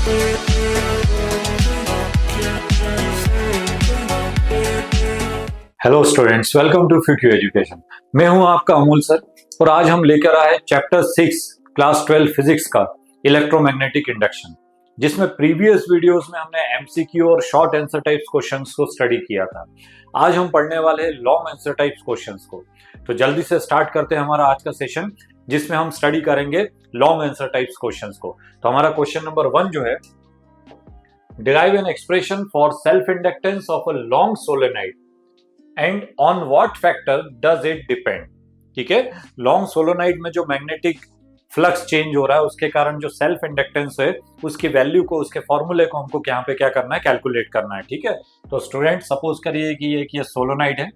Hello students, welcome to फ्यूक्यू education. मैं हूं आपका अमूल सर और आज हम लेकर आए चैप्टर 6 क्लास 12 फिजिक्स का इलेक्ट्रोमैग्नेटिक इंडक्शन, जिसमें प्रीवियस वीडियोस में हमने एमसीक्यू और शॉर्ट आंसर टाइप्स क्वेश्चंस को स्टडी किया था। आज हम पढ़ने वाले हैं लॉन्ग आंसर टाइप्स क्वेश्चंस को। तो जल्दी से स्टार्ट करते हैं हमारा आज का सेशन, जिसमें हम स्टडी करेंगे लॉन्ग आंसर टाइप्स क्वेश्चंस को। तो हमारा क्वेश्चन नंबर 1 जो है, derive an expression for self inductance of a long solenoid and on what factor does it depend. ठीक है, लॉन्ग सोलोनाइड में जो मैग्नेटिक फ्लक्स चेंज हो रहा है उसके कारण जो सेल्फ इंडक्टेंस है उसकी वैल्यू को, उसके फॉर्मूले को हमको यहाँ पे क्या करना है, कैलकुलेट करना है। ठीक है, तो स्टूडेंट सपोज करिए कि ये सोलोनाइड है।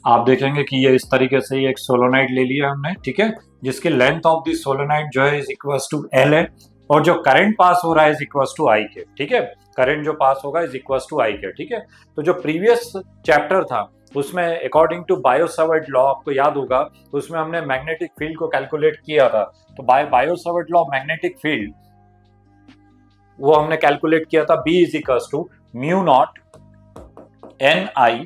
आप देखेंगे कि ये इस तरीके से ये एक सोलोनाइड ले लिया हमने, ठीक है, जिसकी लेंथ ऑफ द सोलोनाइड जो है इज इक्वल्स टू एल है और जो करंट पास हो रहा है इज इक्वल्स टू आई के। ठीक है, करंट जो पास होगा इज इक्वल्स टू आई के। ठीक है, तो जो प्रीवियस चैप्टर था उसमें अकॉर्डिंग टू बायो-सावर्ट लॉ, आपको याद होगा, उसमें हमने मैग्नेटिक फील्ड को कैलकुलेट किया था। तो बायो-सावर्ट लॉ मैग्नेटिक फील्ड वो हमने कैलकुलेट किया था, B is equals to mu not N I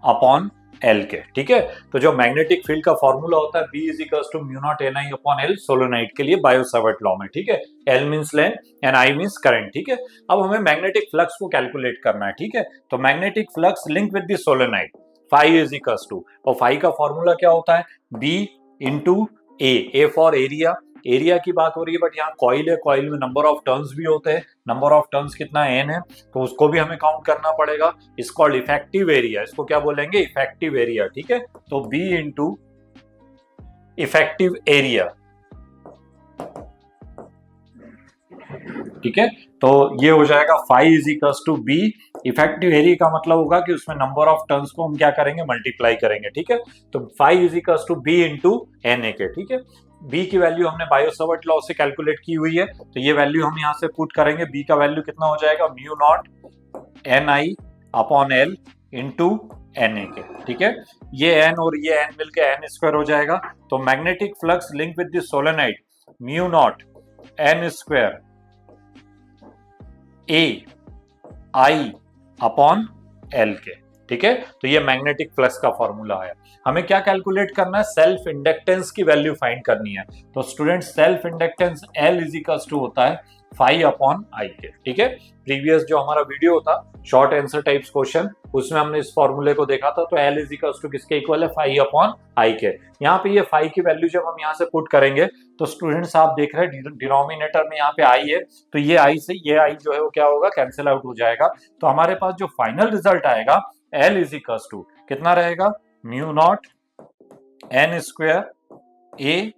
upon L के। ठीक है, तो जो मैग्नेटिक फील्ड का फॉर्मूला होता है B is equals to mu not N I upon L solenoid के लिए बायो-सावर्ट लॉ में। ठीक है, L means length and I means current. ठीक है, अब हमें मैग्नेटिक फ्लक्स को कैलकुलेट करना है। ठीक है, तो magnetic flux link with the solenoid phi is equals to, और फाई का फॉर्मूला क्या होता है, B into A for area. Area की बात हो रही है बट यहाँ कॉइल है, कॉइल में नंबर ऑफ टर्न्स भी होते हैं। नंबर ऑफ टर्न्स कितना एन है तो उसको भी हमें काउंट करना पड़ेगा। इस कॉल्ड इफेक्टिव एरिया, इसको क्या बोलेंगे, इफेक्टिव एरिया। ठीक है, तो बी इंटू इफेक्टिव एरिया। ठीक है, तो ये हो जाएगा phi is equals to B. Effective area का मतलब होगा कि उसमें नंबर ऑफ टर्न्स को हम क्या करेंगे, मल्टीप्लाई करेंगे। ठीक है, तो phi is equals to B into N A के। ठीक है, बी की वैल्यू हमने बायो-सावर्ट लॉ से कैलकुलेट की हुई है, तो ये वैल्यू हम यहाँ से पुट करेंगे। बी का वैल्यू कितना हो जाएगा, mu not N I upon L into N A के। ठीक है, ये एन और ये एन मिलके एन स्क्वायर हो जाएगा। तो magnetic flux link with the solenoid mu naught N square A I upon L के। ठीक है, तो ये मैग्नेटिक फ्लक्स का फॉर्मूला है। हमें क्या कैलकुलेट करना है, सेल्फ इंडक्टेंस की वैल्यू फाइंड करनी है। तो student self inductance L is equals to होता है फाई अपॉन आई के। ठीक है, प्रीवियस जो हमारा वीडियो था शॉर्ट आंसर टाइप्स क्वेश्चन, उसमें हमने इस फॉर्मूले को देखा था। तो एल इज इक्वल्स टू किसके इक्वल है, फाई अपॉन आई के। यहाँ पे ये फाई की वैल्यू जब हम यहाँ से पुट करेंगे तो स्टूडेंट्स आप देख रहे हैं डिनोमिनेटर में यहाँ पे आई है, तो ये आई से ये आई जो है वो क्या होगा, कैंसिल आउट हो जाएगा। तो हमारे पास जो फाइनल रिजल्ट आएगा एल इज इक्वल्स टू कितना रहेगा, mu not N square A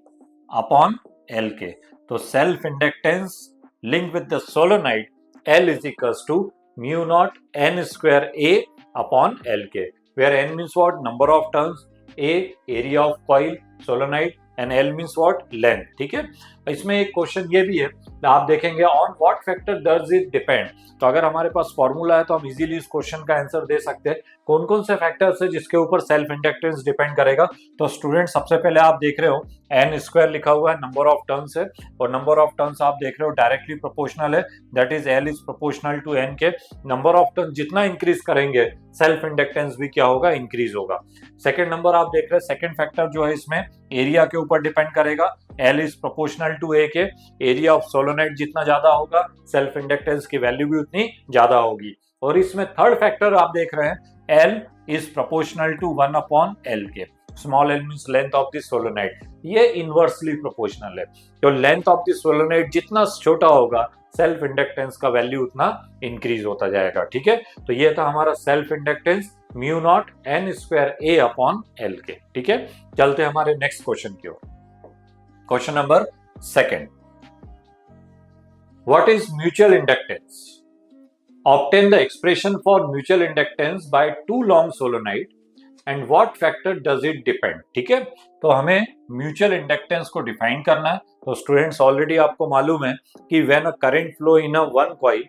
upon L के। तो self inductance link with the solenoid L is equals to mu naught n square A upon L K, where n means what, number of turns, A area of coil solenoid and L means what, length। ठीक है, इसमें एक question ये भी है, आप देखेंगे on what factor does it depend. तो अगर हमारे पास फॉर्मूला है तो हम इजीली इस क्वेश्चन का आंसर दे सकते हैं। कौन कौन से फैक्टर्स है जिसके ऊपर सेल्फ इंडक्टेंस डिपेंड करेगा। तो स्टूडेंट सबसे पहले आप देख रहे हो एन स्क्वायर लिखा हुआ है, नंबर ऑफ टर्न्स है, और नंबर ऑफ टर्न्स आप देख रहे हो डायरेक्टली प्रोपोर्शनल है, that is L is proportional to N के। नंबर ऑफ टर्न जितना इंक्रीज करेंगे सेल्फ इंडक्टेंस भी क्या होगा, इंक्रीज होगा। सेकंड नंबर आप देख रहे हैं, सेकंड फैक्टर जो है इसमें एरिया के ऊपर डिपेंड करेगा, एल इज प्रोपोर्शनल टू ए के। एरिया ऑफ सोलोनाइड जितना ज्यादा होगा सेल्फ इंडक्टेंस की वैल्यू भी उतनी ज्यादा होगी। और इसमें थर्ड फैक्टर आप देख रहे हैं, L is proportional to 1 upon L के। Small L means length of the solenoid, ये इनवर्सली प्रोपोर्शनल है। तो लेंथ ऑफ द सोलेनोइड जितना छोटा होगा सेल्फ इंडक्टेंस का वैल्यू उतना इंक्रीज होता जाएगा। ठीक है, तो ये था हमारा self inductance mu not N square A upon L के। ठीक है, चलते हैं हमारे नेक्स्ट क्वेश्चन की ओर। Question number 2, what is mutual inductance? Obtain the expression for mutual inductance by two long solenoid and what factor does it depend? ठीक है, तो हमें म्यूचुअल इंडक्टेंस को डिफाइन करना है। तो स्टूडेंट्स ऑलरेडी आपको मालूम है कि when a current flow in a one coil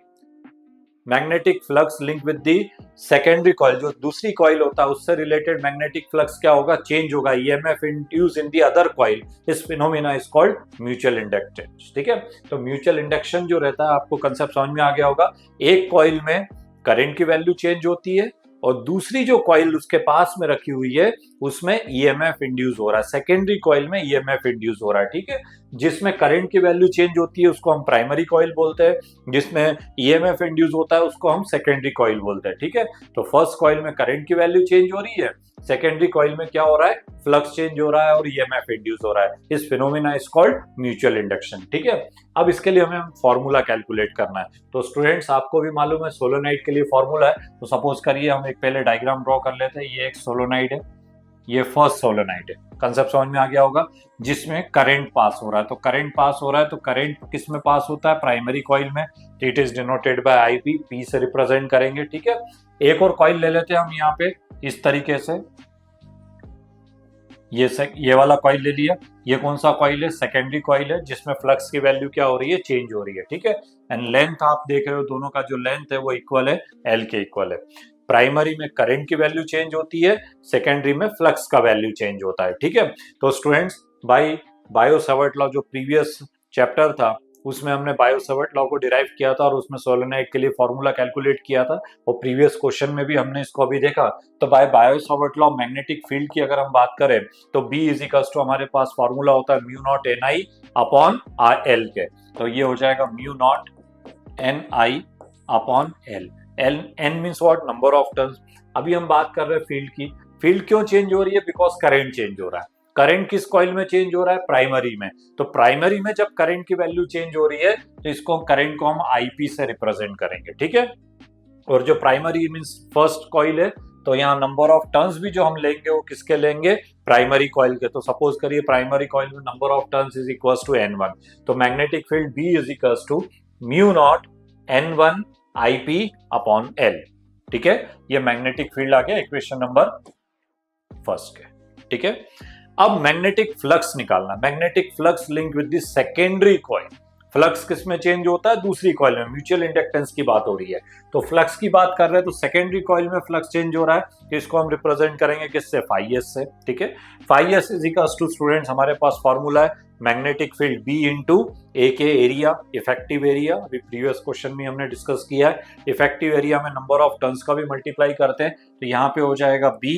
magnetic flux link with the secondary coil, जो दूसरी कॉइल होता है उससे रिलेटेड मैग्नेटिक फ्लक्स क्या होगा, चेंज होगा, EMF induce in the other coil, this phenomena is called mutual inductance. ठीक है, तो म्यूचुअल इंडक्शन जो रहता है, आपको कंसेप्ट समझ में आ गया होगा, एक कॉइल में करंट की वैल्यू चेंज होती है और दूसरी जो कॉइल उसके पास में रखी हुई है उसमें ईएमएफ इंड्यूस हो रहा है, सेकेंडरी कॉइल में ईएमएफ इंड्यूस हो रहा है। ठीक है, जिसमें करंट की वैल्यू चेंज होती है उसको हम प्राइमरी कॉइल बोलते हैं, जिसमें ईएमएफ इंड्यूस होता है उसको हम सेकेंडरी कॉइल बोलते हैं। ठीक है, तो फर्स्ट कॉइल में करंट की वैल्यू चेंज हो रही है, सेकेंडरी कॉइल में क्या हो रहा है, फ्लक्स चेंज हो रहा है और ईएमएफ इंड्यूस हो रहा है, इस phenomena is called mutual induction. ठीक है, अब इसके लिए हमें फॉर्मूला कैलकुलेट करना है। तो स्टूडेंट्स आपको भी मालूम है सोलोनाइड के लिए फॉर्मूला है, तो सपोज करिए हम एक पहले डायग्राम ड्रॉ कर लेते हैं, ये एक सोलोनाइड है, ये फर्स्ट सोलोनाइड है, कंसेप्ट समझ में आ गया होगा, जिसमें करंट पास हो रहा है। तो करंट पास हो रहा है तो करंट किस में पास होता है, प्राइमरी कॉइल में, it is denoted by IP, P से रिप्रेजेंट करेंगे। ठीक है, एक और कॉइल ले लेते हैं हम यहाँ पे इस तरीके से, ये वाला कॉइल ले लिया, ये कौन सा कॉइल है, सेकेंडरी कॉइल है, जिसमें फ्लक्स की वैल्यू क्या हो रही है, चेंज हो रही है। ठीक है, एंड लेंथ आप देख रहे हो दोनों का जो लेंथ है वो इक्वल है, एल के इक्वल है। प्राइमरी में करंट की वैल्यू चेंज होती है, सेकेंडरी में फ्लक्स का वैल्यू चेंज होता है। ठीक है, तो स्टूडेंट्स बायो सावर्ट लॉ जो प्रीवियस चैप्टर था उसमें हमने बायो सावर्ट लॉ को डिराइव किया था और उसमें सोलेनोइड के लिए फॉर्मूला कैलकुलेट किया था, और प्रीवियस क्वेश्चन में भी हमने इसको अभी देखा। तो by Biot Savart law magnetic field की अगर हम बात करें तो B इज इक्वल्स टू हमारे पास फॉर्मूला होता है mu not N I upon L के, तो ये हो जाएगा mu not N I upon L, N means what, number of turns. अभी हम बात कर रहे हैं फील्ड की, फील्ड क्यों चेंज हो रही है, बिकॉज करंट चेंज हो रहा है। करंट किस कॉइल में चेंज हो रहा है, प्राइमरी में, तो प्राइमरी में जब करंट की वैल्यू चेंज हो रही है तो इसको करंट को हम आईपी से रिप्रेजेंट करेंगे। ठीक है, और जो प्राइमरी मींस फर्स्ट कॉइल है तो यहाँ नंबर ऑफ टर्न्स भी जो हम लेंगे वो किसके लेंगे, प्राइमरी कॉइल के। तो सपोज करिए प्राइमरी कॉइल में number of turns is equals to n1, तो magnetic field B is equals to mu not n1 IP upon L। ठीक है, ये मैग्नेटिक फील्ड आ गया इक्वेशन नंबर फर्स्ट के। ठीक है, अब मैग्नेटिक फ्लक्स निकालना, magnetic flux link with the secondary coil, flux किस में चेंज होता है, दूसरी कॉइल में, म्यूचुअल इंडक्टेंस की बात हो रही है, तो फ्लक्स की बात कर रहे हैं तो सेकेंडरी कॉइल में फ्लक्स चेंज हो रहा है, तो इसको हम रिप्रेजेंट करेंगे किससे, फाइएस से। ठीक है, फाइएस इज इक्वल्स टू स्टूडेंट्स हमारे पास फॉर्मूला है magnetic field B into A के एरिया, इफेक्टिव एरिया, अभी प्रीवियस क्वेश्चन में हमने डिस्कस किया है, इफेक्टिव एरिया में नंबर ऑफ टर्न्स का भी मल्टीप्लाई करते हैं, तो यहाँ पे हो जाएगा B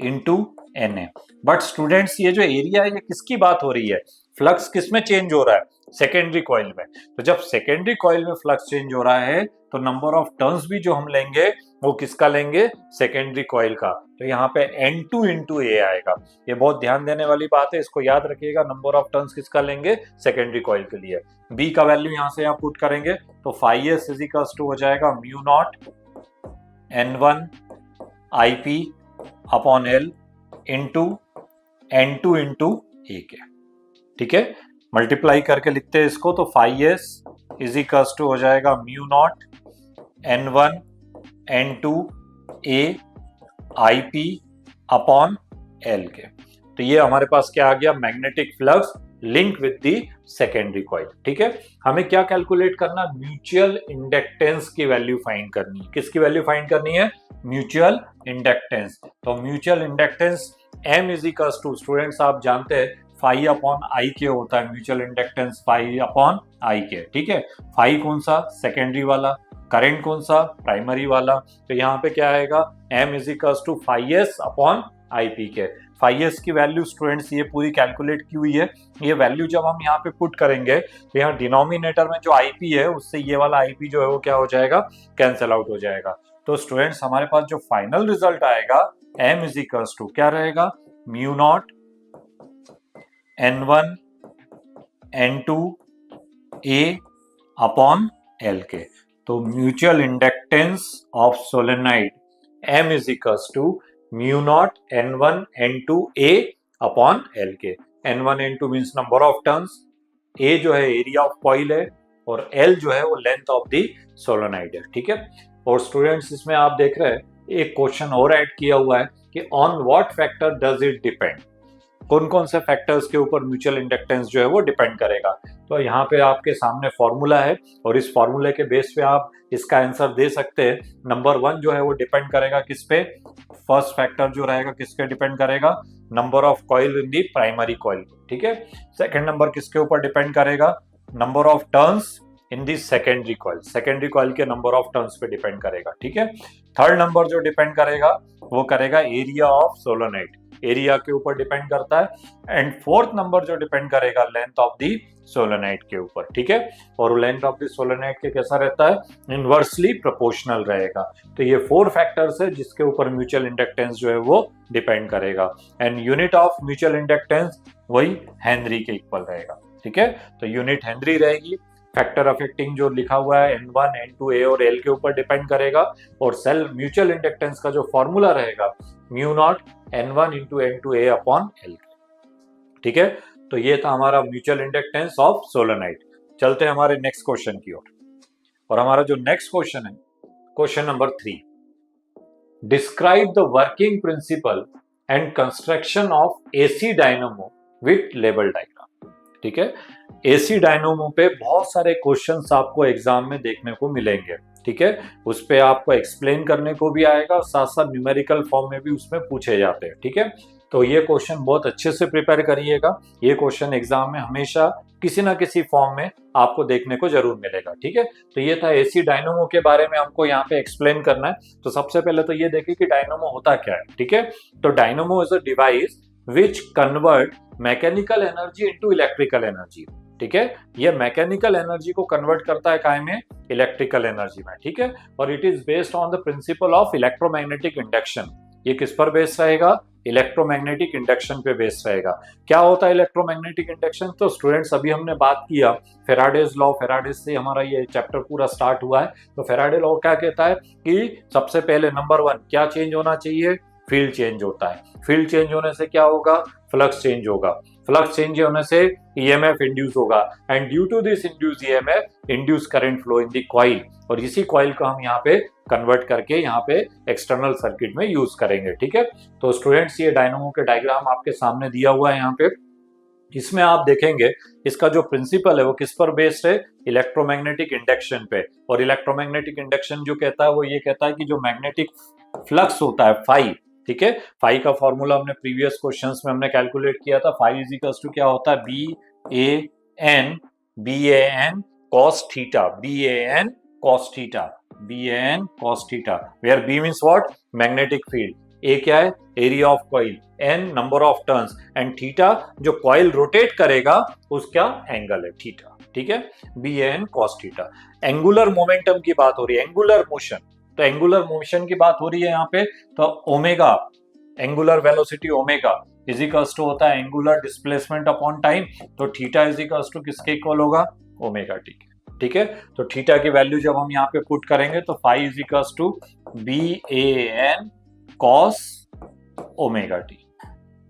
into NA। But students ये जो एरिया है ये किसकी बात हो रही है, फ्लक्स किस में चेंज हो रहा है, सेकेंडरी कॉइल में, तो जब सेकेंडरी कॉइल में फ्लक्स चेंज हो रहा है तो नंबर ऑफ टर्न्स भी जो हम लेंगे वो किसका लेंगे, सेकेंडरी कॉइल का, तो यहाँ पे N2 इंटू ए आएगा। ये बहुत ध्यान देने वाली बात है, इसको याद रखिएगा, नंबर ऑफ टर्न्स किसका लेंगे, सेकेंडरी कॉइल के लिए। B का वैल्यू यहाँ से यहाँ पुट करेंगे तो फाइएस इज इक्वल्स टू हो जाएगा mu not N1 IP upon L into N2 into A के। ठीक है, मल्टीप्लाई करके लिखते हैं इसको, तो फाइएस इज इक्वल्स टू हो जाएगा mu not N1 N2 A IP upon L के। तो ये हमारे पास क्या आ गया, magnetic flux link with the secondary coil. ठीक है, हमें क्या कैलकुलेट करना, म्यूचुअल इंडक्टेंस की वैल्यू फाइंड करनी है, किसकी वैल्यू फाइंड करनी है, म्यूचुअल इंडक्टेंस। तो mutual inductance M is equals to students आप जानते हैं फाई अपॉन आई के होता है, mutual inductance phi upon I के। ठीक है, फाई कौन सा, सेकेंडरी वाला, करंट कौन सा, प्राइमरी वाला, तो यहाँ पे क्या आएगा, M is equals to phi s upon IP के। फाइएस की वैल्यू स्टूडेंट्स ये पूरी कैलकुलेट की हुई है, ये वैल्यू जब हम यहाँ पे पुट करेंगे तो यहाँ डिनोमिनेटर में जो आईपी है उससे ये वाला आईपी जो है वो क्या हो जाएगा, कैंसिल आउट हो जाएगा। तो स्टूडेंट्स हमारे पास जो फाइनल रिजल्ट आएगा M इज इक्वल्स टू क्या रहेगा, mu not N1 N2 A upon L के। तो mutual inductance of solenoid M is equals to mu not N1 N2 A upon L के। N1 N2 means number of turns, A जो है area of coil है और L जो है वो लेंथ ऑफ द सोलेनोइड है। ठीक है, और स्टूडेंट्स इसमें आप देख रहे हैं एक क्वेश्चन और ऐड किया हुआ है कि on what factor does it depend, कौन कौन से फैक्टर्स के ऊपर म्यूचुअल इंडक्टेंस जो है वो डिपेंड करेगा। तो यहाँ पे आपके सामने फॉर्मूला है और इस फॉर्मूले के बेस पे आप इसका आंसर दे सकते हैं। नंबर 1 जो है वो डिपेंड करेगा किस पे, फर्स्ट फैक्टर जो रहेगा किसके डिपेंड करेगा, number of coil in the primary coil, ठीक है। सेकंड नंबर किसके ऊपर डिपेंड करेगा, number of turns in the secondary coil के नंबर ऑफ टर्न्स पे डिपेंड करेगा, ठीक है। थर्ड नंबर जो डिपेंड करेगा वो करेगा एरिया ऑफ सोलेनोइड, एरिया के ऊपर डिपेंड करता है। एंड फोर्थ नंबर जो डिपेंड करेगा लेंथ ऑफ दी सोलेनोइड के ऊपर, ठीक है। और लेंथ ऑफ दी सोलेनोइड के कैसा रहता है, इनवर्सली प्रोपोर्शनल रहेगा। तो ये 4 फैक्टर्स है जिसके ऊपर म्यूचुअल इंडक्टेंस जो है वो डिपेंड करेगा। And unit of mutual inductance वही हेनरी के इक्वल रहेगा, ठीक है। तो यूनिट हेनरी रहेगी। फैक्टर अफेक्टिंग जो लिखा हुआ है N1, N2, A और L के ऊपर डिपेंड करेगा। और सेल म्यूचुअल इंडक्टेंस का जो फॉर्मूला रहेगा mu not N1 into N2 A upon L, ठीक है। तो ये था हमारा म्यूचुअल इंडक्टेंस ऑफ सोलेनोइड। चलते हैं हमारे नेक्स्ट क्वेश्चन की ओर। और हमारा जो नेक्स्ट क्वेश्चन है, question number 3, describe the working principle and construction of AC dynamo with level diagram, ठीक है। एसी डायनामो पे बहुत सारे क्वेश्चंस आपको एग्जाम में देखने को मिलेंगे, ठीक है। उस पे आपको एक्सप्लेन करने को भी आएगा, साथ साथ न्यूमेरिकल फॉर्म में भी उसमें पूछे जाते हैं, ठीक है। तो ये क्वेश्चन बहुत अच्छे से प्रिपेयर करिएगा। ये क्वेश्चन एग्जाम में हमेशा किसी ना किसी फॉर्म में आपको देखने को जरूर मिलेगा, ठीक है। तो ये था एसी डायनामो के बारे में हमको यहाँ पे एक्सप्लेन करना है। तो सबसे पहले तो ये देखिए कि डायनामो होता क्या है, ठीक है। तो dynamo is a device which convert mechanical energy into electrical energy, ठीक है। ये मैकेनिकल एनर्जी को कन्वर्ट करता है काय में, इलेक्ट्रिकल एनर्जी में, ठीक है। और it is based on the principle of electromagnetic induction. ये किस पर बेस्ड रहेगा, इलेक्ट्रोमैग्नेटिक इंडक्शन पे बेस्ड रहेगा। क्या होता है इलेक्ट्रोमैग्नेटिक इंडक्शन, तो स्टूडेंट्स अभी हमने बात किया फेराडेज लॉ, फेराडेज से हमारा ये चैप्टर पूरा स्टार्ट हुआ है। तो फेराडे लॉ क्या कहता है कि सबसे पहले नंबर 1 क्या चेंज होना चाहिए, फील्ड चेंज होता है। फील्ड चेंज होने से क्या होगा, फ्लक्स चेंज होगा। फ्लक्स चेंज होने से ईएमएफ इंड्यूस होगा and due to this induce EMF induce current flow in the coil. और इसी कॉइल को हम यहाँ पे कन्वर्ट करके यहाँ पे एक्सटर्नल सर्किट में यूज करेंगे, ठीक है। तो स्टूडेंट्स ये डायनामो के डायग्राम आपके सामने दिया हुआ है यहाँ पे। इसमें आप देखेंगे इसका जो प्रिंसिपल है वो किस पर बेस्ड है, इलेक्ट्रोमैग्नेटिक इंडक्शन पे। और इलेक्ट्रोमैग्नेटिक इंडक्शन जो कहता है वो ये कहता है कि जो मैग्नेटिक फ्लक्स होता है फाई, ठीक है। फाई का फॉर्मूला हमने प्रीवियस क्वेश्चंस में हमने कैलकुलेट किया था। फाई इज इक्वल्स टू क्या होता है, B A N cos theta, B A N cos theta, B A N cos theta, where B means what, magnetic field, A क्या है, area of coil, N number of turns and theta जो कॉइल रोटेट करेगा उसका angle है theta, ठीक है। B A N cos theta. Angular momentum की बात हो रही है, एंगुलर मोशन, तो एंगुलर मोशन की बात हो रही है यहाँ पे। तो omega, angular velocity omega is equals to होता है एंगुलर डिस्प्लेसमेंट अपॉन टाइम। तो थीटा इज इक्वल्स टू किसके इक्वल होगा, ओमेगा टी के, ठीक है। तो थीटा की वैल्यू जब हम यहाँ पे पुट करेंगे तो phi is equals to B A N cos omega T,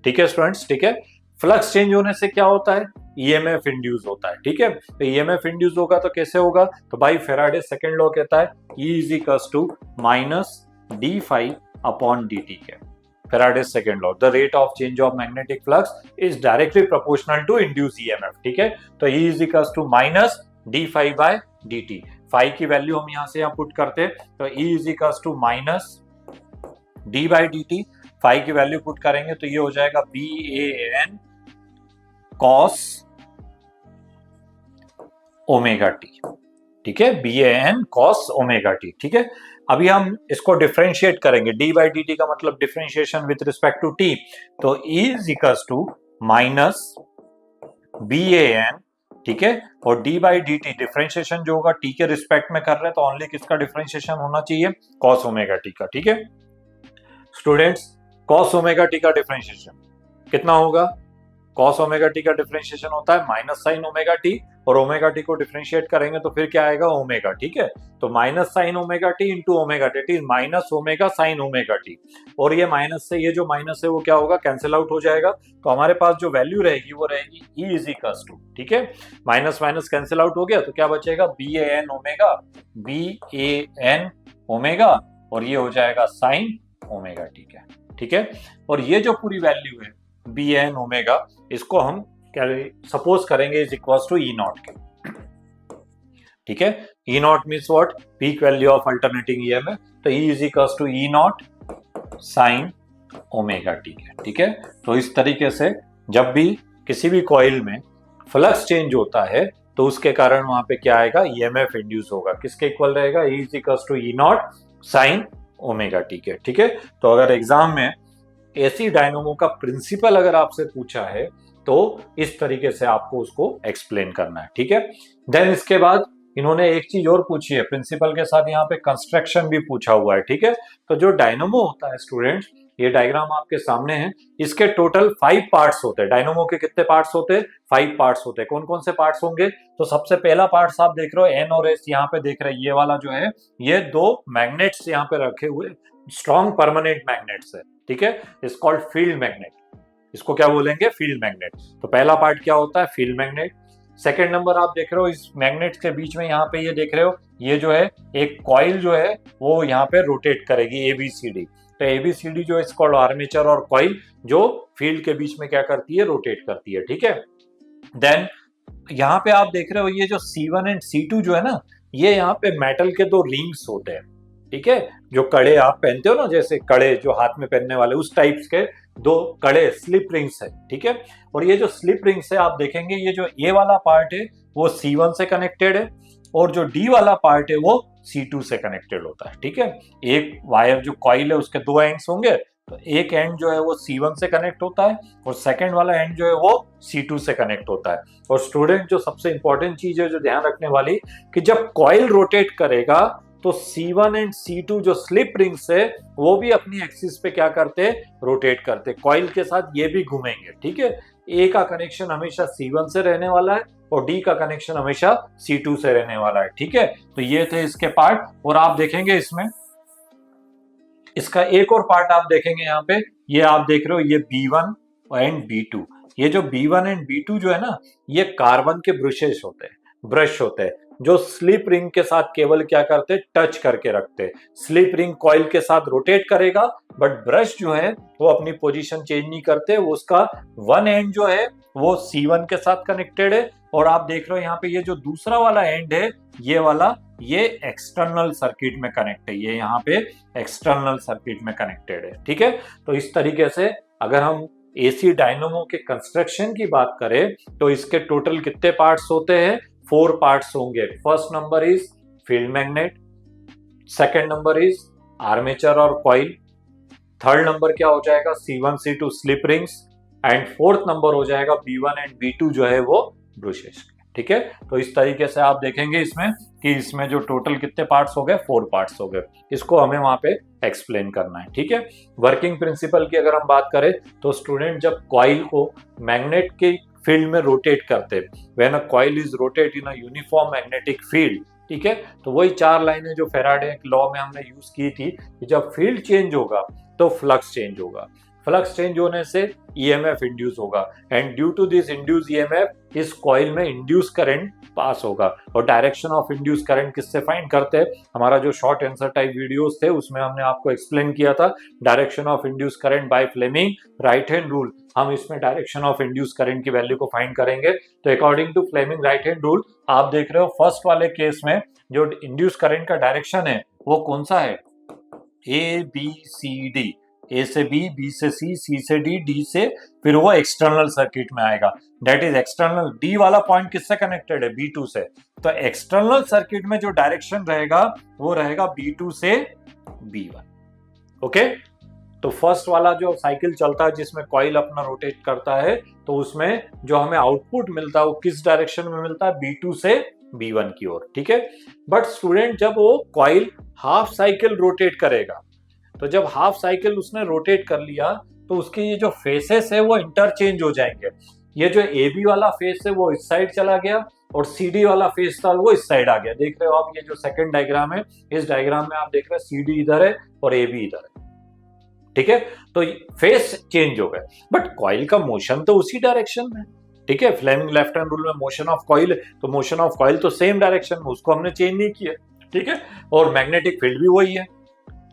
ठीक है स्टूडेंट्स, ठीक है। फ्लक्स चेंज होने से क्या होता है, ईएमएफ इंड्यूस होता है, ठीक है। तो ईएमएफ इंड्यूस होगा तो कैसे होगा, तो भाई फेराडे सेकंड लॉ कहता है E is equals to minus D phi upon D T के। Faraday second law, the rate of change of magnetic flux is directly proportional to induce EMF, ठीक है। तो E is equals to minus D phi by D T. Phi की value हम यहाँ से यहाँ put करते हैं तो E is equals to minus D by D T. Phi की वैल्यू पुट करेंगे तो ये हो जाएगा बी-ए-एन कॉस ओमेगा टी, ठीक है, बी-ए-एन कॉस ओमेगा टी, ठीक है। अभी हम इसको डिफरेंशिएट करेंगे, डी बाई डी टी का मतलब differentiation with respect to T. तो E is equals to minus B A N, ठीक है, और D by D T differentiation जो होगा टी के रिस्पेक्ट में कर रहे हैं तो ओनली किसका डिफरेंशिएशन होना चाहिए, कॉस ओमेगा टी का, ठीक है। स्टूडेंट्स कॉस ओमेगा टी का डिफरेंशिएशन कितना होगा, कॉस ओमेगा टी का डिफरेंशिएशन होता है माइनस साइन ओमेगा टी, और ओमेगा टी को डिफरेंशिएट करेंगे तो फिर क्या आएगा, ओमेगा, ठीक है। तो minus sign omega T into omega T, minus omega sine omega T. और ये माइनस से ये जो माइनस है वो क्या होगा, कैंसिल आउट हो जाएगा। तो हमारे पास जो वैल्यू रहेगी वो रहेगी E इज इक्वल्स टू, ठीक है, माइनस माइनस कैंसिल आउट हो गया तो क्या बचेगा, बी-ए-एन ओमेगा, बी-ए-एन ओमेगा, और ये हो जाएगा साइन ओमेगा टी का, ठीक है। और ये जो पूरी वैल्यू है बी-ए-एन ओमेगा, इसको हम सपोज करेंगे is equal to E naught के, ठीक है। E naught means what, peak value of alternating EMF, तो E is equal to E not sine omega T है, ठीक है। तो इस तरीके से जब भी किसी भी कॉइल में फ्लक्स चेंज होता है तो उसके कारण वहां पे क्या आएगा, ईएमएफ इंड्यूस होगा, किसके इक्वल रहेगा, E is equal to E not sine omega T के, ठीक है। तो अगर एग्जाम में एसी डायनामो का प्रिंसिपल अगर आपसे पूछा है तो इस तरीके से आपको उसको एक्सप्लेन करना है, ठीक है। देन इसके बाद इन्होंने एक चीज और पूछी है, प्रिंसिपल के साथ यहाँ पे कंस्ट्रक्शन भी पूछा हुआ है, ठीक है। तो जो डायनामो होता है स्टूडेंट्स, ये डायग्राम आपके सामने है, इसके टोटल 5 पार्ट्स होते हैं। डायनामो के कितने पार्ट्स होते हैं, 5 पार्ट्स होते हैं। कौन कौन से पार्ट्स होंगे, तो सबसे पहला पार्ट्स आप देख रहे हो एन और एस, यहाँ पे देख रहे हैं ये वाला जो है, ये 2 मैग्नेट्स यहाँ पे रखे हुए, स्ट्रॉन्ग परमानेंट मैग्नेट्स है, ठीक है। इट्स कॉल्ड फील्ड मैग्नेट, इसको क्या बोलेंगे, फील्ड मैग्नेट। तो पहला पार्ट क्या होता है, फील्ड मैग्नेट। सेकेंड नंबर आप देख रहे हो इस मैग्नेट्स के बीच में, यहाँ पे ये देख रहे हो, ये जो है एक कॉइल जो है वो यहाँ पे रोटेट करेगी, एबीसीडी। तो एबीसीडी जो इसको आर्मेचर और कॉइल जो फील्ड के बीच में क्या करती है, रोटेट करती है, ठीक है। देन यहाँ पे आप देख रहे हो ये जो C1 एंड C2 जो है ना, ये यहाँ पे मेटल के 2 रिंग्स होते हैं, ठीक है। जो कड़े आप पहनते हो ना, जैसे कड़े जो हाथ में पहनने वाले, उस टाइप्स के 2 कड़े स्लिप रिंग्स है, ठीक है। और ये जो स्लिप रिंग्स है आप देखेंगे, ये जो ए वाला पार्ट है वो C1 से कनेक्टेड है, और जो डी वाला पार्ट है वो C2 से कनेक्टेड होता है, ठीक है। एक वायर जो कॉइल है उसके 2 एंड्स होंगे, तो एक एंड जो है वो C1 से कनेक्ट होता है और सेकंड वाला एंड जो है वो C2 से कनेक्ट होता है। और स्टूडेंट जो सबसे इंपॉर्टेंट चीज है जो ध्यान रखने वाली, कि जब कॉइल रोटेट करेगा तो C1 एंड C2 जो स्लिप रिंग्स है वो भी अपनी एक्सिस पे क्या करते हैं, रोटेट करते, कॉइल के साथ ये भी घूमेंगे, ठीक है। ए का कनेक्शन हमेशा C1 से रहने वाला है और डी का कनेक्शन हमेशा C2 से रहने वाला है, ठीक है। तो ये थे इसके पार्ट। और आप देखेंगे इसमें इसका एक और पार्ट आप देखेंगे यहाँ पे, ये आप देख रहे हो ये B1 एंड B2, ये जो B1 एंड B2 जो है ना, ये कार्बन के ब्रशेस होते हैं, ब्रश होते हैं, जो स्लिप रिंग के साथ केवल क्या करते, टच करके रखते। स्लिप रिंग कॉइल के साथ रोटेट करेगा, बट ब्रश जो है वो अपनी पोजीशन चेंज नहीं करते, वो उसका 1 एंड जो है वो C1 के साथ कनेक्टेड है, और आप देख रहे हो यहाँ पे ये जो दूसरा वाला एंड है, ये वाला, ये एक्सटर्नल सर्किट में कनेक्ट है, ये यहाँ पे एक्सटर्नल सर्किट में कनेक्टेड है, ठीक है। तो इस तरीके से अगर हम एसी डायनामो के कंस्ट्रक्शन की बात करें तो इसके टोटल कितने पार्ट्स होते हैं, 4 पार्ट्स होंगे। First number is field magnet, second number is armature और कॉइल, थर्ड नंबर क्या हो जाएगा, C1 C2 slip rings, and fourth number हो जाएगा B1 एंड B2 जो है वो ब्रशेस, ठीक है। तो इस तरीके से आप देखेंगे इसमें कि इसमें जो टोटल कितने पार्ट्स हो गए, 4 पार्ट्स हो गए, इसको हमें वहां पे एक्सप्लेन करना है, ठीक है। वर्किंग प्रिंसिपल की अगर हम बात करें तो स्टूडेंट जब कॉइल को मैग्नेट के फील्ड में रोटेट करते हैं, when a coil is rotate in a uniform magnetic field, ठीक है। तो वही 4 लाइनें जो फैराडे लॉ में हमने यूज की थी कि जब फील्ड चेंज होगा तो फ्लक्स चेंज होगा, फ्लक्स चेंज होने से ईएमएफ इंड्यूस होगा, and due to this induce EMF इस कॉइल में इंड्यूस करंट पास होगा। और डायरेक्शन ऑफ इंड्यूस करंट किससे फाइंड करते हैं, हमारा जो शॉर्ट आंसर टाइप वीडियोस थे उसमें हमने आपको एक्सप्लेन किया था, direction of induce current by Fleming right hand rule. हम इसमें डायरेक्शन ऑफ इंड्यूस करंट की वैल्यू को फाइंड करेंगे। तो according to Fleming right hand rule आप देख रहे हो फर्स्ट वाले केस में जो इंड्यूस करंट का डायरेक्शन है वो कौन सा है, ABCD, ए से बी, बी से सी, सी से डी, डी से फिर वो एक्सटर्नल सर्किट में आएगा, दैट इज एक्सटर्नल। डी वाला पॉइंट किससे कनेक्टेड है, B2 से। तो एक्सटर्नल सर्किट में जो डायरेक्शन रहेगा वो रहेगा B2 से B1, ओके। तो फर्स्ट वाला जो साइकिल चलता है जिसमें कॉइल अपना रोटेट करता है, तो उसमें जो हमें आउटपुट मिलता है वो किस डायरेक्शन में मिलता है, B2 से B1 की ओर, ठीक है। बट स्टूडेंट जब वो कॉइल हाफ साइकिल रोटेट करेगा, तो जब हाफ साइकिल उसने रोटेट कर लिया तो उसके ये जो फेसेस है वो इंटरचेंज हो जाएंगे। ये जो AB वाला फेस है वो इस साइड चला गया और CD वाला फेस था वो इस साइड आ गया। देख रहे हो आप, ये जो सेकंड डायग्राम है, इस डायग्राम में आप देख रहे हैं CD इधर है और AB इधर है, ठीक है। तो फेस चेंज हो गए, बट कॉइल का मोशन तो उसी डायरेक्शन में, ठीक है। फ्लेमिंग लेफ्ट हैंड रूल में मोशन ऑफ कॉइल, तो मोशन ऑफ कॉइल तो सेम डायरेक्शन में, उसको हमने चेंज नहीं किया, ठीक है। और मैग्नेटिक फील्ड भी वही है,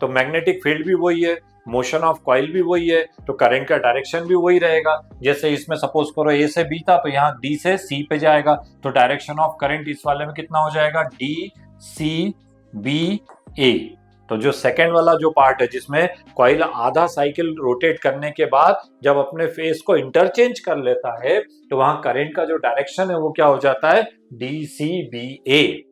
तो मैग्नेटिक फील्ड भी वही है, मोशन ऑफ कॉइल भी वही है, तो करंट का डायरेक्शन भी वही रहेगा। जैसे इसमें सपोज करो ए से बी था, तो यहाँ डी से सी पे जाएगा, तो डायरेक्शन ऑफ करंट इस वाले में कितना हो जाएगा, डी सी बी ए। तो जो सेकंड वाला जो पार्ट है जिसमें कॉइल आधा साइकिल रोटेट करने के बाद जब अपने फेस को इंटरचेंज कर लेता है, तो वहां करंट का जो डायरेक्शन है वो क्या हो जाता है, डी सी बी ए।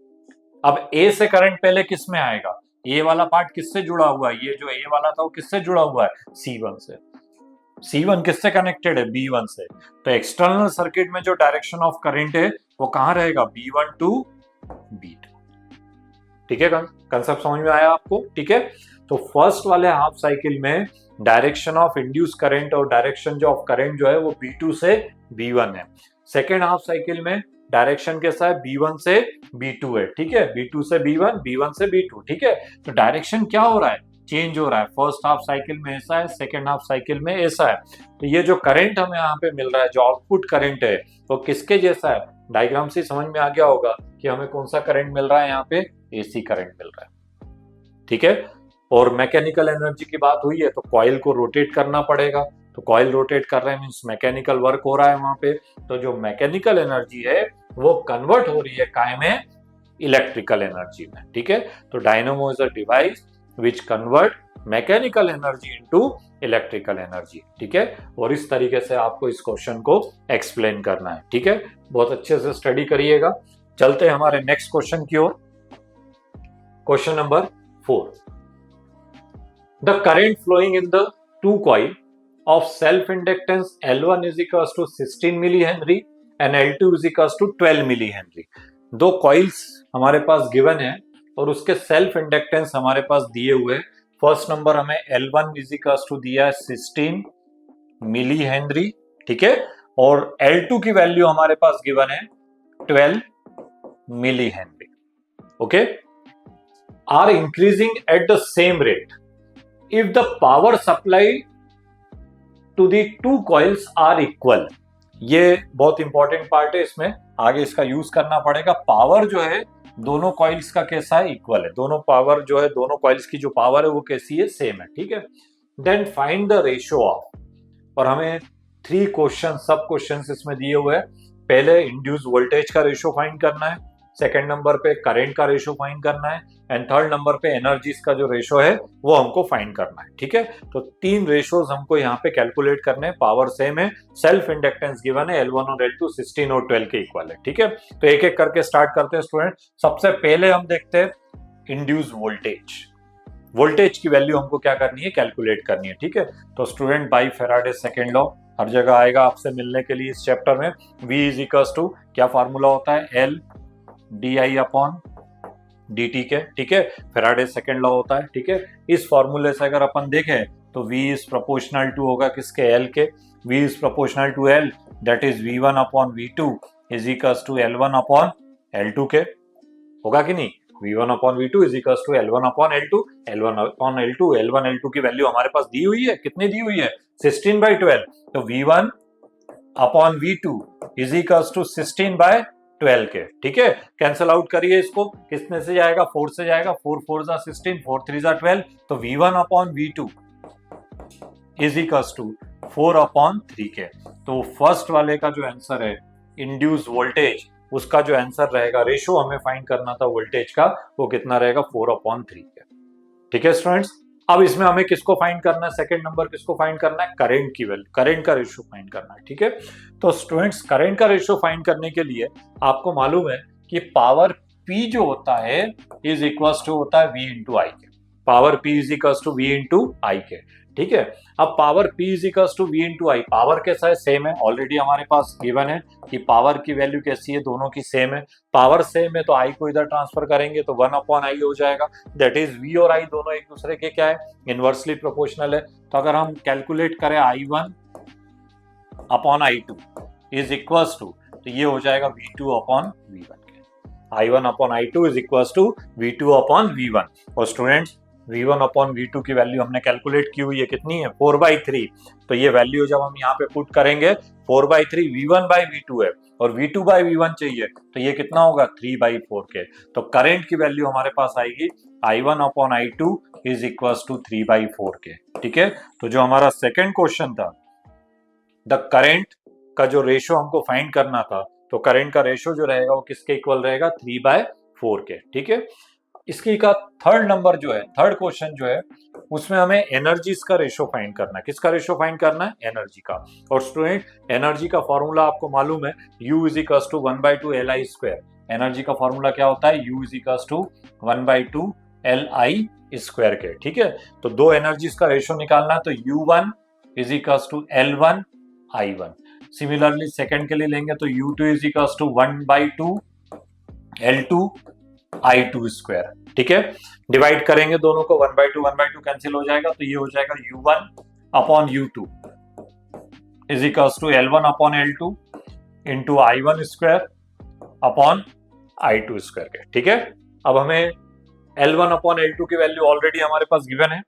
अब ए से करंट पहले किस में आएगा, ए वाला पार्ट किससे जुड़ा हुआ है, ये जो ए वाला था वो किससे जुड़ा हुआ है, C1 से। C1 किससे कनेक्टेड है, B1 से। तो एक्सटर्नल सर्किट में जो डायरेक्शन ऑफ करंट है वो कहां रहेगा, B1 टू B2। ठीक है, कंसेप्ट समझ में आया आपको, ठीक है। तो फर्स्ट वाले हाफ साइकिल में डायरेक्शन ऑफ इंड्यूस करंट और डायरेक्शन जो ऑफ करंट जो है वो B2 से B1 है। सेकेंड हाफ साइकिल में डायरेक्शन कैसा है, B1 से B2 है, ठीक है, B2 से B1, B1 से B2, ठीक है। तो डायरेक्शन क्या हो रहा है, चेंज हो रहा है। फर्स्ट हाफ साइकिल में ऐसा है, सेकेंड हाफ साइकिल में ऐसा है। तो ये जो करंट हमें यहाँ पे मिल रहा है, जो आउटपुट करंट है, वो किसके जैसा है, डायग्राम से समझ में आ गया होगा कि हमें कौन सा करंट मिल रहा है, यहाँ पे AC करंट मिल रहा है, ठीक है। और मैकेनिकल एनर्जी की बात हुई है, तो कॉइल को रोटेट करना पड़ेगा, तो कॉइल रोटेट कर रहे हैं मींस मैकेनिकल वर्क हो रहा है वहां पे। तो जो मैकेनिकल एनर्जी है वो कन्वर्ट हो रही है काय में, इलेक्ट्रिकल एनर्जी में, ठीक है। तो dynamo is a device which convert mechanical energy into electrical energy, ठीक है। और इस तरीके से आपको इस क्वेश्चन को एक्सप्लेन करना है, ठीक है। बहुत अच्छे से स्टडी करिएगा। चलते हैं हमारे नेक्स्ट क्वेश्चन की ओर। Question number 4, the current flowing in the two coil of self inductance L1 is equals to 16 millihenry and L2 is equals to 12 millihenry। दो कॉइल्स हमारे पास गिवन है और उसके सेल्फ इंडक्टेंस हमारे पास दिए हुए। फर्स्ट नंबर हमें L1 is equals to दिया है 16 मिली हेनरी, ठीक है, और L2 की वैल्यू हमारे पास गिवन है 12 milli henry, okay. Are increasing at the same rate if the power supply to the two coils are equal। ये बहुत इंपॉर्टेंट पार्ट है, इसमें आगे इसका यूज करना पड़ेगा। पावर जो है दोनों कॉइल्स का कैसा है, इक्वल है। दोनों पावर जो है, दोनों कॉइल्स की जो पावर है वो कैसी है, सेम है, ठीक है। Then find the ratio of, और हमें 3 क्वेश्चन सब क्वेश्चन इसमें दिए हुए हैं। पहले इंड्यूस वोल्टेज का रेशियो फाइंड करना है, सेकंड नंबर पे करंट का रेशियो फाइंड करना है, एंड थर्ड नंबर पे एनर्जीज का जो रेशियो है वो हमको फाइंड करना है, ठीक है। तो 3 रेशियोज हमको यहाँ पे कैलकुलेट करने हैं। पावर सेम है, सेल्फ इंडक्टेंस गिवन है L1 और L2 16 और 12 के इक्वल है, ठीक है। तो एक एक करके स्टार्ट करते हैं स्टूडेंट। सबसे पहले हम देखते हैं इंड्यूस वोल्टेज। वोल्टेज की वैल्यू हमको क्या करनी है, कैलकुलेट करनी है, ठीक है। तो student by Faraday second law हर जगह आएगा आपसे मिलने के लिए इस चैप्टर में। V इज इक्वल्स टू क्या फॉर्मूला होता है, L di अपॉन dt के, ठीक है। फैराडे सेकेंड लॉ होता है, ठीक है। इस फॉर्मूले से अगर अपन देखें तो V इज प्रोपोर्शनल टू होगा किसके, L के। V is proportional to L, that is V1 upon V2 is equals to L1 upon L2 के, होगा कि नहीं। V1 upon V2 is equals to L1 upon L2, L1 upon L2। L1 L2 की value हमारे पास दी हुई है, कितनी दी हुई है, 16/12। तो V1 upon V2 is equals to 16/12 के, ठीक है। कैंसल आउट करिए इसको, किसमें से जाएगा, 4 से जाएगा, 4 4 जा 16, 4 3 जा 12। तो V1 upon V2 is equals to 4 upon 3 के। तो फर्स्ट वाले का जो आंसर है इंड्यूस वोल्टेज, उसका जो आंसर रहेगा, रेशियो हमें फाइंड करना था वोल्टेज का, वो कितना रहेगा, 4 अपॉन 3 के, ठीक है स्टूडेंट्स। अब इसमें हमें किसको फाइंड करना है, सेकंड नंबर किसको फाइंड करना है, करंट की वैल्यू, करंट का रेशियो फाइंड करना है, ठीक है। तो स्टूडेंट्स करंट का रेशियो फाइंड करने के लिए आपको मालूम है कि पावर P जो होता है इज इक्वल्स टू होता है V इंटू आई के। Power P is equals to V into I के, ठीक है। अब power P is equals to V into I, power कैसा है, सेम है, ऑलरेडी हमारे पास गिवन है कि पावर की वैल्यू कैसी है, दोनों की सेम है। पावर सेम है तो आई को इधर ट्रांसफर करेंगे तो 1 अपॉन आई हो जाएगा, दैट इज V और आई दोनों एक दूसरे के क्या है, इनवर्सली प्रोपोर्शनल है। तो अगर हम कैलकुलेट करें I1 upon I2 is equals to, तो ये हो जाएगा V2 अपॉन V1 के। I1 upon I2 is equals to V2 upon V1। और स्टूडेंट्स V1 अपॉन V2 की वैल्यू हमने कैलकुलेट की हुई है, कितनी है 4/3। तो ये वैल्यू जब हम यहाँ पे पुट करेंगे 4/3 V1/V2 है और V2/V1 चाहिए, तो ये कितना होगा 3/4 के। तो करंट की वैल्यू हमारे पास आएगी I1 upon I2 is equal to 3/4 के। ठीक है, तो जो हमारा सेकेंड क्वेश्चन था, द करंट का जो रेशो हमको फाइंड करना था, तो करंट का रेशो जो रहेगा वो किसके इक्वल रहेगा 3/4 के। ठीक है, इसकी का थर्ड नंबर जो है, थर्ड क्वेश्चन जो है, उसमें हमें एनर्जीज का रेशो फाइंड करना है। किसका रेशो फाइंड करना है? एनर्जी का। और स्टूडेंट एनर्जी का फॉर्मूला आपको मालूम है, U is equal to 1/2 LI square. Energy का फॉर्मूला क्या होता है? U is equal to 1/2 LI square के। ठीक है, तो दो एनर्जीज का रेशो निकालना है, तो U1 is equal to L1 I1। Similarly second के लिए लेंगे तो U2 is equal to 1/2 L2 I2 square. ठीक है, डिवाइड करेंगे दोनों को, 1/2 कैंसिल हो जाएगा, तो ये हो जाएगा U1 upon U2 is equal to L1 upon L2 into I1 square upon I2 square के। ठीक है, अब हमें L1 अपॉन L2 की वैल्यू ऑलरेडी हमारे पास गिवन है,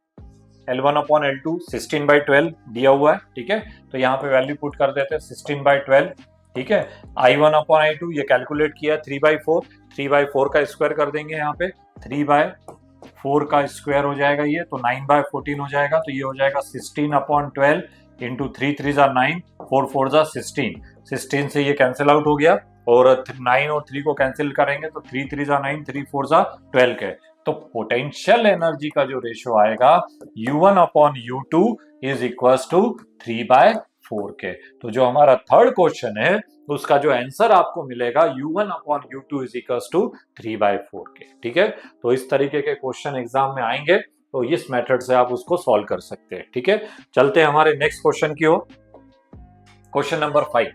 L1 अपॉन L2 16/12 दिया हुआ है। ठीक है, तो यहाँ पे वैल्यू पुट कर देते हैं 16/12। ठीक है, I1 अपॉन I2 ये कैलकुलेट किया 3/4, 3/4 का स्क्वायर कर देंगे, यहाँ पे 3/4 का स्क्वायर हो जाएगा ये, तो 9/14 हो जाएगा, तो ये हो जाएगा 16/12 इंटू 3 3 जा 9, 4 4 जा 16, 16 से ये कैंसिल आउट हो गया, और 9 और 3 को कैंसिल करेंगे तो 3 3 जा 9, 3 4 जा 12 के। तो पोटेंशियल एनर्जी का जो रेशियो आएगा U1 upon U2 is equal to 3/4 के। तो जो हमारा थर्ड क्वेश्चन है उसका जो आंसर आपको मिलेगा U1 upon U2 is equal to 3/4 के। ठीक है, तो इस तरीके के क्वेश्चन एग्जाम में आएंगे, तो इस मेथड से आप उसको सॉल्व कर सकते हैं। ठीक है, चलते हैं हमारे नेक्स्ट क्वेश्चन की ओर। Question number 5,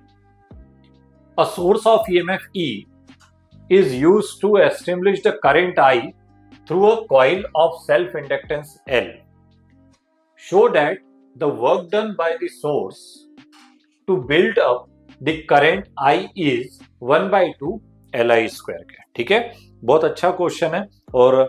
a source of EMF E is used to establish the current I through a coil of self-inductance L. Show that the work done by the source to build up the current I is 1/2 LI square के। ठीक है, बहुत अच्छा question है, और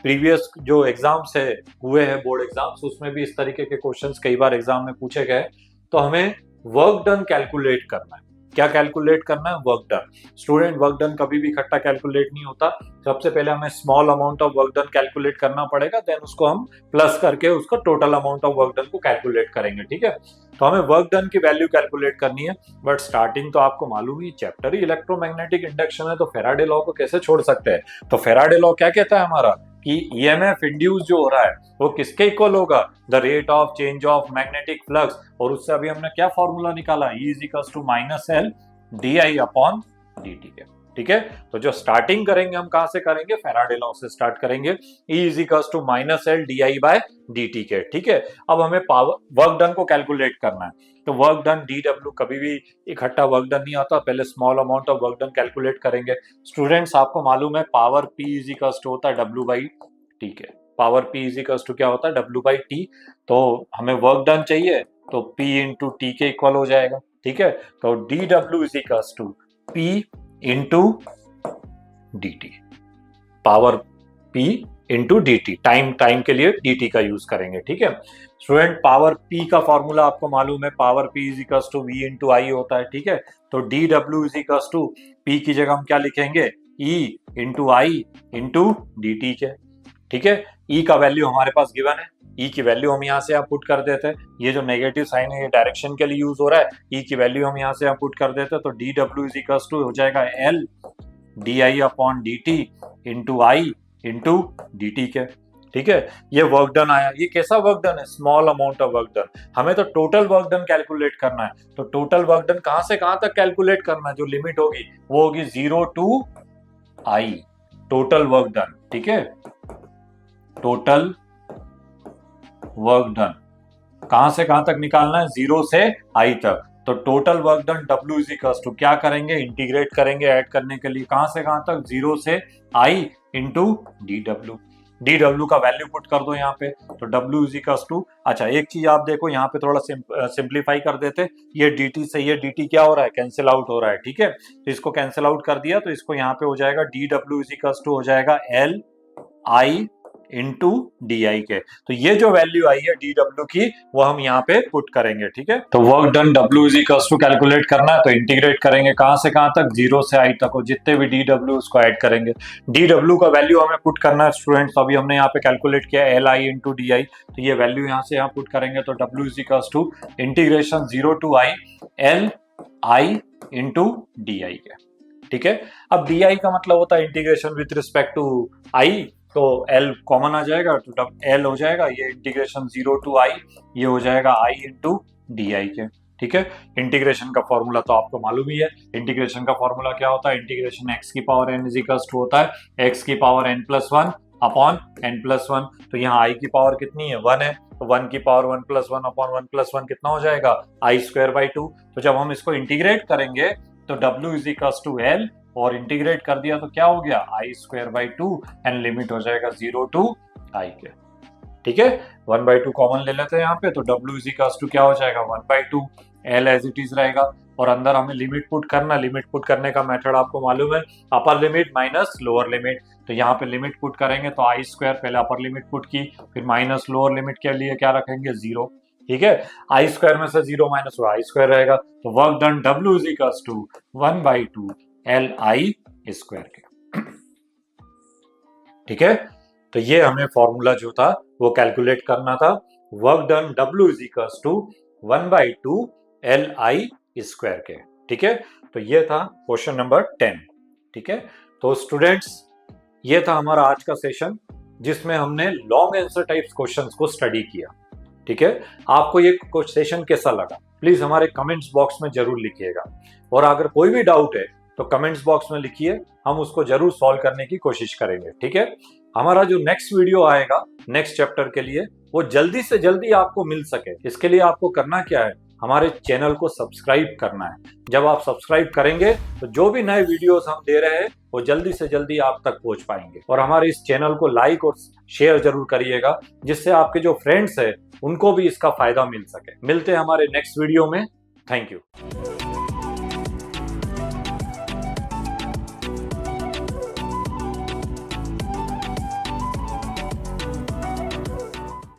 previous जो exams है हुए हैं बोर्ड एग्जाम्स, उसमें भी इस तरीके के क्वेश्चंस कई बार एग्जाम में पूछे गए। तो हमें वर्क डन कैलकुलेट करना है। क्या कैलकुलेट करना है? Work done. Student, work done कभी भी इकट्ठा कैलकुलेट नहीं होता, सबसे पहले हमें small amount of work done calculate करना पड़ेगा, देन उसको हम प्लस करके उसको total amount of work done को कैलकुलेट करेंगे। ठीक है, तो हमें वर्क डन की वैल्यू कैलकुलेट करनी है, बट स्टार्टिंग तो आपको मालूम ही चैप्टर ही इलेक्ट्रोमैग्नेटिक इंडक्शन है, तो फेराडे लॉ को कैसे छोड़ सकते हैं? तो फेराडे लॉ क्या कहता है हमारा कि ईएमएफ इंड्यूस जो हो रहा है वो किसके इक्वल होगा? The rate of change of magnetic flux, और उससे अभी हमने क्या फॉर्मूला निकाला? E is equal to -L DI upon dt के। ठीक है, तो जो स्टार्टिंग करेंगे हम कहां से करेंगे? फेराडे लॉ से स्टार्ट करेंगे। E is equal to -L DI by dt के। ठीक है, अब हमें पावर वर्क डन को कैलकुलेट करना है, तो वर्क डन DW, कभी भी इकट्ठा वर्क डन नहीं आता, पहले small amount of work done calculate करेंगे। स्टूडेंट्स, आपको मालूम है power P is equal to होता है W/T के। Power P is equal to क्या होता है? W/T। तो हमें वर्क डन चाहिए, तो P इंटू T के इक्वल हो जाएगा। ठीक है, तो DW is equal to P into dt, power P into dt, time के लिए dt का यूज करेंगे। ठीक है स्टूडेंट, पावर P का फॉर्मूला आपको मालूम है, power P is equal to V into I होता है। ठीक है, तो DW is equal to P की जगह हम क्या लिखेंगे? E into I into dt के। ठीक है, E का वैल्यू हमारे पास गिवन है, E की वैल्यू हम यहाँ से यहाँ पुट कर देते हैं, ये जो नेगेटिव साइन है ये डायरेक्शन के लिए यूज हो रहा है, E की वैल्यू हम यहाँ से यहाँ पुट कर देते हैं, तो DW इज इक्वल टू हो जाएगा L DI upon DT into I into dt के। ठीक है, ये वर्क डन आया। ये कैसा वर्क डन है? Small amount of work done. हमें तो टोटल वर्क डन कैलकुलेट करना है, तो टोटल वर्क डन कहां से कहां तक कैलकुलेट करना है? जो लिमिट होगी वो होगी 0 to I, total work done. ठीक है, टोटल वर्क डन कहां से कहां तक निकालना है? 0 से I तक। तो total work done W is equal to क्या करेंगे? इंटीग्रेट करेंगे ऐड करने के लिए, कहां से कहां तक? 0 से I इंटू DW। DW का वैल्यू पुट कर दो यहाँ पे, तो W इज इक्वल टू, अच्छा एक चीज आप देखो यहाँ पे थोड़ा सिंप्लीफाई कर देते, ये dt से ये dt क्या हो रहा है? कैंसिल आउट हो रहा है। ठीक है, तो इसको कैंसिल आउट कर दिया, तो इसको यहाँ पे हो जाएगा DW इज इक्वल टू हो जाएगा L I into D I के। तो ये जो वैल्यू आई है डी डब्ल्यू की वो हम यहाँ पे पुट करेंगे, ठीक है। तो work done W is equals to calculate करना है तो इंटीग्रेट करेंगे कहां से कहां तक, 0 से आई तक, और जितने भी डी डब्ल्यू उसको ऐड करेंगे। डी डब्ल्यू का वैल्यू हमें पुट करना है स्टूडेंट्स, तो अभी हमने यहाँ पे कैलकुलेट किया L I into D I, तो ये वैल्यू यहाँ से यहाँ पुट करेंगे तो W is equals to integration 0 to I L I into D I के, ठीक है। अब डी आई का मतलब होता है इंटीग्रेशन विथ रिस्पेक्ट टू आई, तो L कॉमन आ जाएगा तो L हो जाएगा ये इंटीग्रेशन 0 टू आई, ये हो जाएगा I इंटू डी आई के, ठीक है। इंटीग्रेशन का फॉर्मूला तो आपको मालूम ही है, इंटीग्रेशन का फॉर्मूला क्या होता है, इंटीग्रेशन x की power n is equals to होता है x की power n plus 1 upon n plus 1, तो यहाँ I की पावर कितनी है 1 है, तो 1 की पावर 1 प्लस 1 अपॉन 1 प्लस 1 कितना हो जाएगा I स्क्वायर बाई 2। तो जब हम इसको इंटीग्रेट करेंगे तो W is equals to L, और इंटीग्रेट कर दिया तो क्या हो गया I square by 2 and limit हो जाएगा 0 टू आई के, ठीक है। 1/2 कॉमन ले लेते हैं यहाँ पे, तो W इज इक्वल्स टू क्या हो जाएगा 1/2, L एज इट इज रहेगा, और अंदर हमें लिमिट पुट करना, लिमिट पुट करने का मेथड आपको मालूम है, upper limit minus lower limit. तो यहाँ पे लिमिट पुट करेंगे तो आई स्क्वायर, पहले अपर लिमिट पुट की, फिर माइनस लोअर लिमिट के लिए क्या रखेंगे 0, ठीक है। आई स्क्वायर में से 0 माइनस आई स्क्वायर रहेगा, तो work done W is equals to 1/2 L I square के, ठीक है। तो ये हमें फॉर्मूला जो था वो कैलकुलेट करना था, work done W is equals to 1/2 L I square के, ठीक है। तो ये था क्वेश्चन नंबर 10, ठीक है। तो स्टूडेंट्स ये था हमारा आज का सेशन जिसमें हमने लॉन्ग आंसर टाइप्स क्वेश्चंस को स्टडी किया, ठीक है। आपको ये सेशन कैसा लगा प्लीज हमारे कमेंट्स बॉक्स में जरूर लिखिएगा, और अगर कोई भी डाउट है तो कमेंट्स बॉक्स में लिखिए, हम उसको जरूर सॉल्व करने की कोशिश करेंगे, ठीक है। हमारा जो नेक्स्ट वीडियो आएगा नेक्स्ट चैप्टर के लिए वो जल्दी से जल्दी आपको मिल सके, इसके लिए आपको करना क्या है, हमारे चैनल को सब्सक्राइब करना है। जब आप सब्सक्राइब करेंगे तो जो भी नए वीडियोस हम दे रहे हैं वो जल्दी से जल्दी आप तक पहुंच पाएंगे, और हमारे इस चैनल को लाइक और शेयर जरूर करिएगा जिससे आपके जो फ्रेंड्स हैं उनको भी इसका फायदा मिल सके। मिलते हैं हमारे नेक्स्ट वीडियो में, थैंक यू।